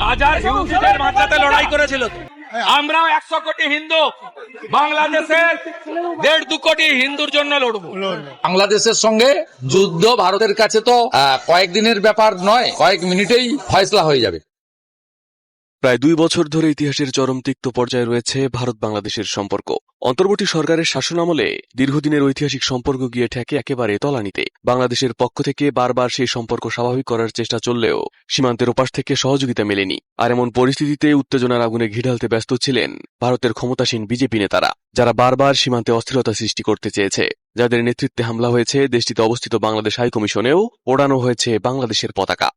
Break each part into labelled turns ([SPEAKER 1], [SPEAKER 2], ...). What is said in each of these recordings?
[SPEAKER 1] রাজার হিউজদের মাথাতে লড়াই করেছিল। আমরাও 100 কোটি হিন্দু বাংলাদেশের 1.5-2 কোটি হিন্দুর জন্য লড়বো।
[SPEAKER 2] বাংলাদেশের সঙ্গে যুদ্ধ ভারতের কাছে তো কয়েকদিনের ব্যাপার নয়, কয়েক মিনিটেই ফয়সলা হয়ে যাবে।
[SPEAKER 3] প্রায় 2 বছর ধরে ইতিহাসের চরম তিক্ত পর্যায়ে রয়েছে ভারত বাংলাদেশের সম্পর্ক। অন্তর্বর্তী সরকারের শাসনামলে দীর্ঘদিনের ঐতিহাসিক সম্পর্ক গিয়ে ঠেকে একেবারে তলানিতে। বাংলাদেশের পক্ষ থেকে বারবার সেই সম্পর্ক স্বাভাবিক করার চেষ্টা চললেও সীমান্তের ওপাশ থেকে সহযোগিতা মেলেনি। আর এমন পরিস্থিতিতে উত্তেজনার আগুনে ঘি ঢালতে ব্যস্ত ছিলেন ভারতের ক্ষমতাসীন বিজেপি নেতারা, যারা বারবার সীমান্তে অস্থিরতা সৃষ্টি করতে চেয়েছে, যাদের নেতৃত্বে হামলা হয়েছে দেশটিতে অবস্থিত বাংলাদেশ হাইকমিশনেও, ওড়ানো হয়েছে বাংলাদেশের পতাকা।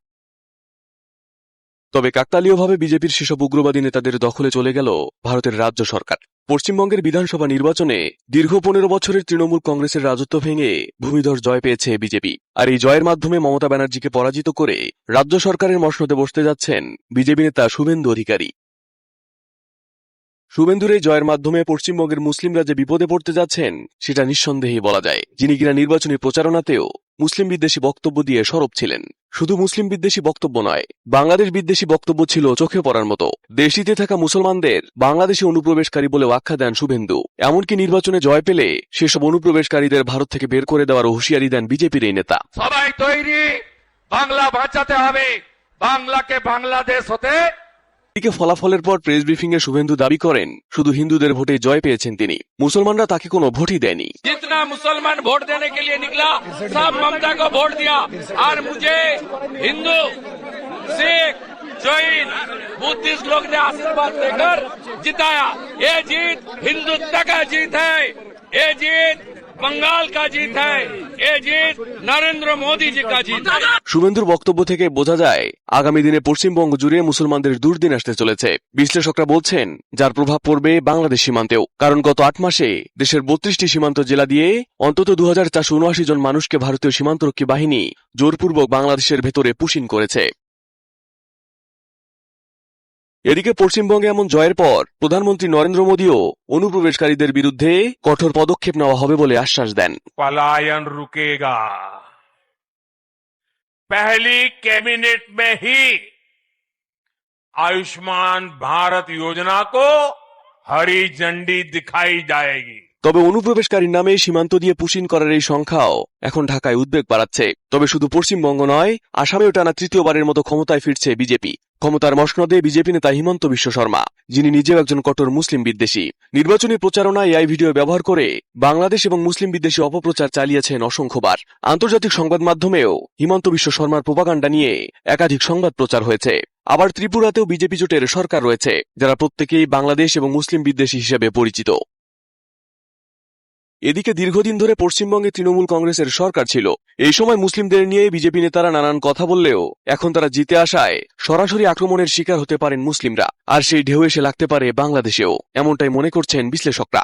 [SPEAKER 3] তবে কাকতালীয়ভাবে বিজেপির সেসব উগ্রবাদী নেতাদের দখলে চলে গেল ভারতের রাজ্য সরকার। পশ্চিমবঙ্গের বিধানসভা নির্বাচনে দীর্ঘ 15 বছরের তৃণমূল কংগ্রেসের রাজত্ব ভেঙে ভূমিধর জয় পেয়েছে বিজেপি। আর এই জয়ের মাধ্যমে মমতা ব্যানার্জিকে পরাজিত করে রাজ্য সরকারের মসনদে বসতে যাচ্ছেন বিজেপি নেতা শুভেন্দু অধিকারী। শুভেন্দুর এই জয়ের মাধ্যমে পশ্চিমবঙ্গের মুসলিমরা যে বিপদে পড়তে যাচ্ছেন সেটা নিঃসন্দেহেই বলা যায়। যিনি কিনা নির্বাচনী প্রচারণাতেও মুসলিম বিদ্বেষী বক্তব্য দিয়ে সরব ছিলেন। শুধু মুসলিম বিদ্বেষী বক্তব্য নয়, বাংলাদেশ বিদ্বেষী বক্তব্য ছিল চোখে পড়ার মতো। দেশটিতে থাকা মুসলমানদের বাংলাদেশে অনুপ্রবেশকারী বলেও আখ্যা দেন শুভেন্দু। এমনকি নির্বাচনে জয় পেলে সেসব অনুপ্রবেশকারীদের ভারত থেকে বের করে দেওয়ার হুঁশিয়ারি দেন বিজেপির এই নেতা।
[SPEAKER 1] সবাই তৈরি, বাংলা বাঁচাতে হবে, বাংলাকে বাংলাদেশ হতে।
[SPEAKER 3] এদিকে ফলাফলের পর প্রেস ব্রিফিংয়ে শুভেন্দু দাবি করেন শুধু হিন্দুদের ভোটে জয় পেয়েছেন তিনি, মুসলমানরা তাকে কোনো ভোটই দেয়নি।
[SPEAKER 1] जितना मुसलमान वोट देने के लिए निकला सब ममता को वोट दिया और मुझे हिंदू, सिख, जैन, बुद्धिस्ट लोग ने आशीर्वाद देकर जिताया। ये जीत हिंदुत्व का जीत है, ये जीत बंगाल का जीत है, ये जीत नरेंद्र मोदी जी का जीत है।
[SPEAKER 3] শুভেন্দুর বক্তব্য থেকে বোঝা যায় আগামী দিনে পশ্চিমবঙ্গ জুড়ে মুসলমানদের দুর্দিন আসতে চলেছে। বিশ্লেষকরা বলছেন যার প্রভাব পড়বে বাংলাদেশ সীমান্তেও। কারণ গত 8 মাসে দেশের 32টি সীমান্ত জেলা দিয়ে অন্তত 2479 জন মানুষকে ভারতীয় সীমান্তরক্ষী বাহিনী জোরপূর্বক বাংলাদেশের ভেতরে পুশিন করেছে। এদিকে পশ্চিমবঙ্গে এমন জয়ের পর প্রধানমন্ত্রী নরেন্দ্র মোদীও অনুপ্রবেশকারীদের বিরুদ্ধে কঠোর পদক্ষেপ নেওয়া হবে বলে আশ্বাস দেন।
[SPEAKER 1] पलायन रुकेगा। पहली कैबिनेट में ही आयुष्मान भारत योजना को हरी झंडी दिखाई जाएगी।
[SPEAKER 3] তবে অনুপ্রবেশকারীর নামে সীমান্ত দিয়ে পুশিন করার এই সংখ্যাও এখন ঢাকায় উদ্বেগ বাড়াচ্ছে। তবে শুধু পশ্চিমবঙ্গ নয়, আসামেও টানা তৃতীয়বারের মতো ক্ষমতায় ফিরছে বিজেপি। ক্ষমতার মসনদে বিজেপি নেতা হিমন্ত বিশ্ব শর্মা, যিনি নিজেও একজন কট্টর মুসলিম বিদ্বেষী, নির্বাচনী প্রচারণায় এআই ভিডিও ব্যবহার করে বাংলাদেশ এবং মুসলিম বিদ্বেষী অপপ্রচার চালিয়েছেন অসংখ্যবার। আন্তর্জাতিক সংবাদ মাধ্যমেও হিমন্ত বিশ্ব শর্মার প্রোপাগান্ডা নিয়ে একাধিক সংবাদ প্রচার হয়েছে। আবার ত্রিপুরাতেও বিজেপি জোটের সরকার রয়েছে, যারা প্রত্যেকেই বাংলাদেশ এবং মুসলিম বিদ্বেষী হিসেবে পরিচিত। এদিকে দীর্ঘদিন ধরে পশ্চিমবঙ্গে তৃণমূল কংগ্রেসের সরকার ছিল। এই সময় মুসলিমদের নিয়ে বিজেপি নেতারা নানান কথা বললেও এখন তারা জিতে আসায় সরাসরি আক্রমণের শিকার হতে পারেন মুসলিমরা, আর সেই ঢেউ এসে লাগতে পারে বাংলাদেশেও, এমনটাই মনে করছেন বিশ্লেষকরা।